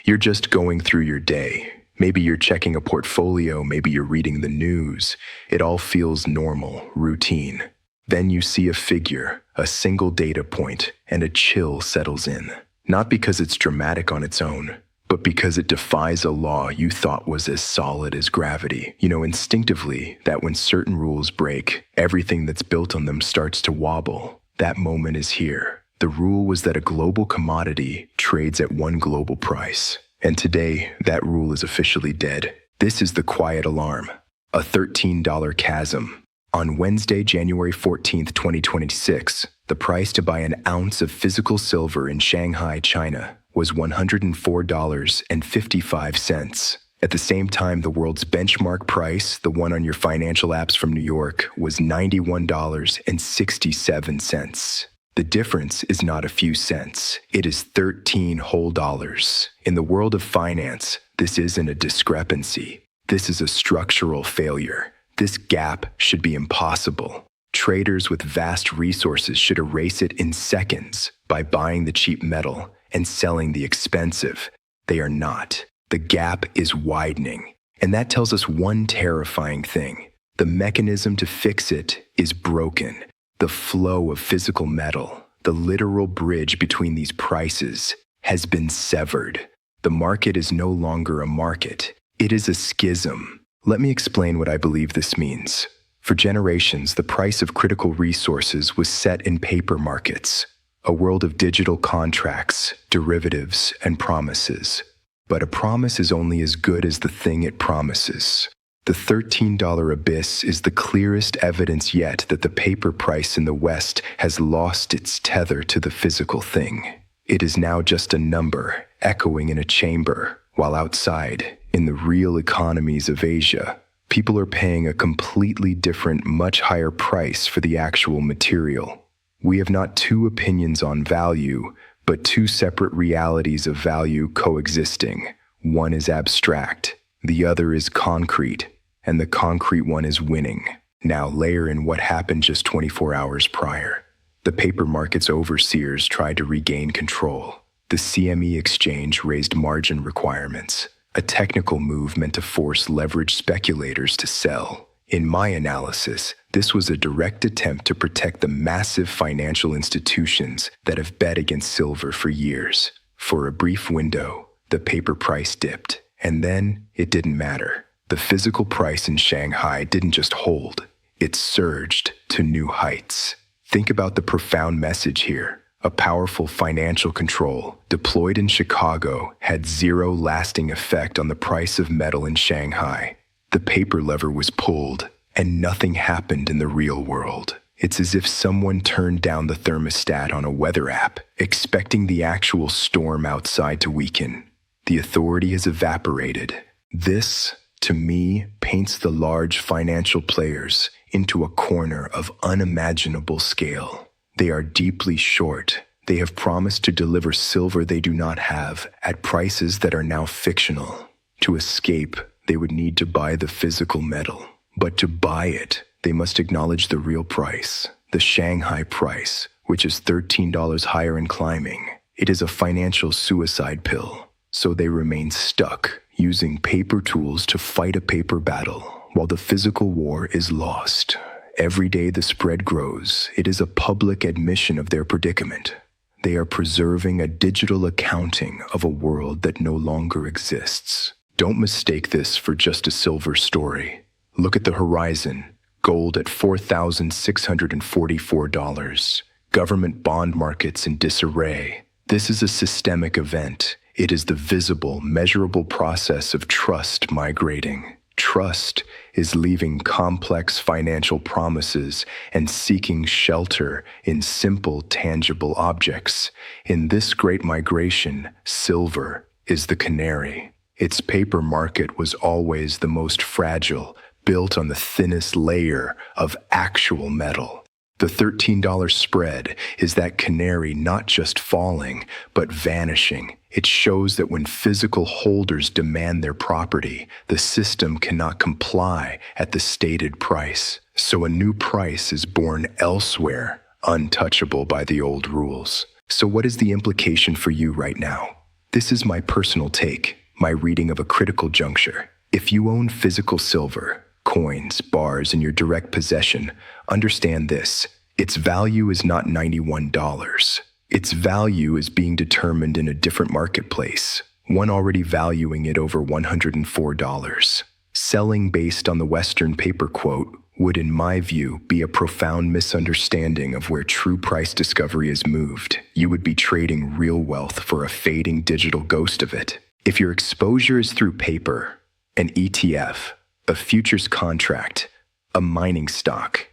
You're just going through your day. Maybe you're checking a portfolio, maybe you're reading the news. It all feels normal, routine. Then you see a figure, a single data point, and a chill settles in. Not because it's dramatic on its own, but because it defies a law you thought was as solid as gravity. You know instinctively that when certain rules break, everything that's built on them starts to wobble. That moment is here. The rule was that a global commodity trades at one global price. And today, that rule is officially dead. This is the quiet alarm, a $13 chasm. On Wednesday, January 14th, 2026, the price to buy an ounce of physical silver in Shanghai, China, was $104.55. At the same time, the world's benchmark price, the one on your financial apps from New York, was $91.67. The difference is not a few cents. It is 13 whole dollars. In the world of finance, this isn't a discrepancy. This is a structural failure. This gap should be impossible. Traders with vast resources should erase it in seconds by buying the cheap metal and selling the expensive. They are not. The gap is widening. And that tells us one terrifying thing. The mechanism to fix it is broken. The flow of physical metal, the literal bridge between these prices, has been severed. The market is no longer a market. It is a schism. Let me explain what I believe this means. For generations, the price of critical resources was set in paper markets, a world of digital contracts, derivatives, and promises. But a promise is only as good as the thing it promises. The $13 abyss is the clearest evidence yet that the paper price in the West has lost its tether to the physical thing. It is now just a number, echoing in a chamber, while outside, in the real economies of Asia, people are paying a completely different, much higher price for the actual material. We have not two opinions on value, but two separate realities of value coexisting. One is abstract, the other is concrete. And the concrete one is winning. Now layer in what happened just 24 hours prior. The paper market's overseers tried to regain control. The CME exchange raised margin requirements, a technical move meant to force leveraged speculators to sell. In my analysis, this was a direct attempt to protect the massive financial institutions that have bet against silver for years. For a brief window, the paper price dipped, and then it didn't matter. The physical price in Shanghai didn't just hold, it surged to new heights. Think about the profound message here. A powerful financial control deployed in Chicago had zero lasting effect on the price of metal in Shanghai. The paper lever was pulled, and nothing happened in the real world. It's as if someone turned down the thermostat on a weather app, expecting the actual storm outside to weaken. The authority has evaporated. This, to me, paints the large financial players into a corner of unimaginable scale. They are deeply short. They have promised to deliver silver they do not have at prices that are now fictional. To escape, they would need to buy the physical metal. But to buy it, they must acknowledge the real price, the Shanghai price, which is $13 higher and climbing. It is a financial suicide pill. So they remain stuck, using paper tools to fight a paper battle, while the physical war is lost. Every day the spread grows. It is a public admission of their predicament. They are preserving a digital accounting of a world that no longer exists. Don't mistake this for just a silver story. Look at the horizon. Gold at $4,644. Government bond markets in disarray. This is a systemic event. It is the visible, measurable process of trust migrating. Trust is leaving complex financial promises and seeking shelter in simple, tangible objects. In this great migration, silver is the canary. Its paper market was always the most fragile, built on the thinnest layer of actual metal. The $13 spread is that canary not just falling, but vanishing. It shows that when physical holders demand their property, the system cannot comply at the stated price. So a new price is born elsewhere, untouchable by the old rules. So what is the implication for you right now? This is my personal take, my reading of a critical juncture. If you own physical silver, coins, bars in your direct possession, understand this. Its value is not $91. Its value is being determined in a different marketplace, one already valuing it over $104. Selling based on the Western paper quote would, in my view, be a profound misunderstanding of where true price discovery is moved. You would be trading real wealth for a fading digital ghost of it. If your exposure is through paper, an ETF, a futures contract, a mining stock,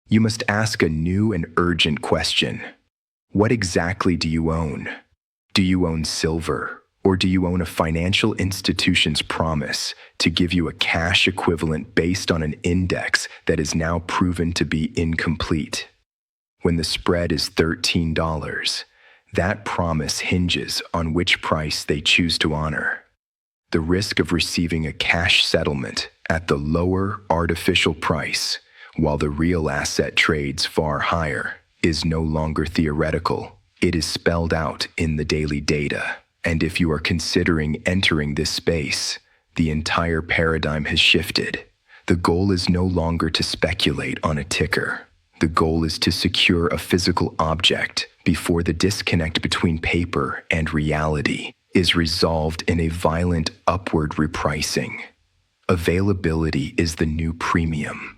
you must ask a new and urgent question. What exactly do you own? Do you own silver? Or do you own a financial institution's promise to give you a cash equivalent based on an index that is now proven to be incomplete? When the spread is $13, that promise hinges on which price they choose to honor. The risk of receiving a cash settlement at the lower artificial price, while the real asset trades far higher, is no longer theoretical. It is spelled out in the daily data. And if you are considering entering this space, the entire paradigm has shifted. The goal is no longer to speculate on a ticker. The goal is to secure a physical object before the disconnect between paper and reality is resolved in a violent upward repricing. Availability is the new premium.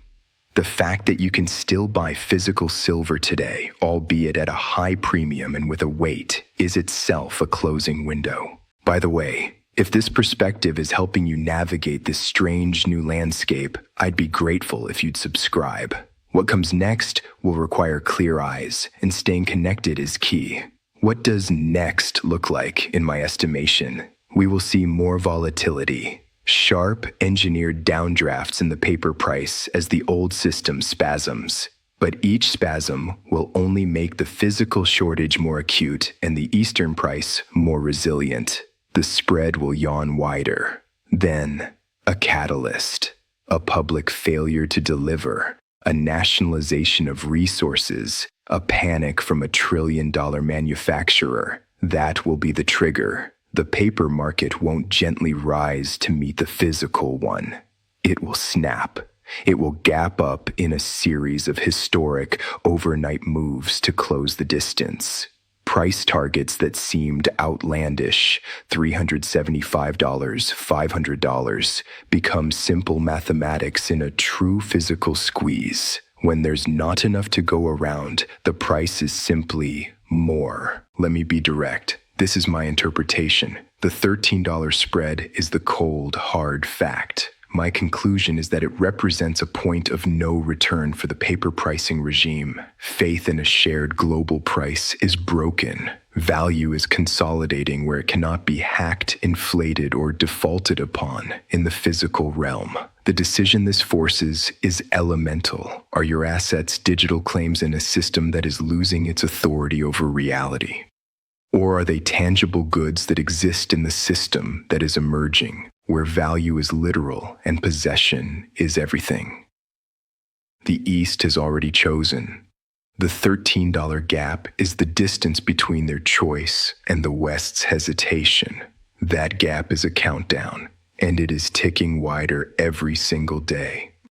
The fact that you can still buy physical silver today, albeit at a high premium and with a wait, is itself a closing window. By the way, if this perspective is helping you navigate this strange new landscape, I'd be grateful if you'd subscribe. What comes next will require clear eyes, and staying connected is key. What does next look like, in my estimation? We will see more volatility. Sharp, engineered downdrafts in the paper price as the old system spasms. But each spasm will only make the physical shortage more acute and the Eastern price more resilient. The spread will yawn wider. Then, a catalyst, a public failure to deliver, a nationalization of resources, a panic from a trillion-dollar manufacturer. That will be the trigger. The paper market won't gently rise to meet the physical one. It will snap. It will gap up in a series of historic overnight moves to close the distance. Price targets that seemed outlandish, $375, $500, become simple mathematics in a true physical squeeze. When there's not enough to go around, the price is simply more. Let me be direct. This is my interpretation. The $13 spread is the cold, hard fact. My conclusion is that it represents a point of no return for the paper pricing regime. Faith in a shared global price is broken. Value is consolidating where it cannot be hacked, inflated, or defaulted upon in the physical realm. The decision this forces is elemental. Are your assets digital claims in a system that is losing its authority over reality? Or are they tangible goods that exist in the system that is emerging, where value is literal and possession is everything? The East has already chosen. The $13 gap is the distance between their choice and the West's hesitation. That gap is a countdown, and it is ticking wider every single day.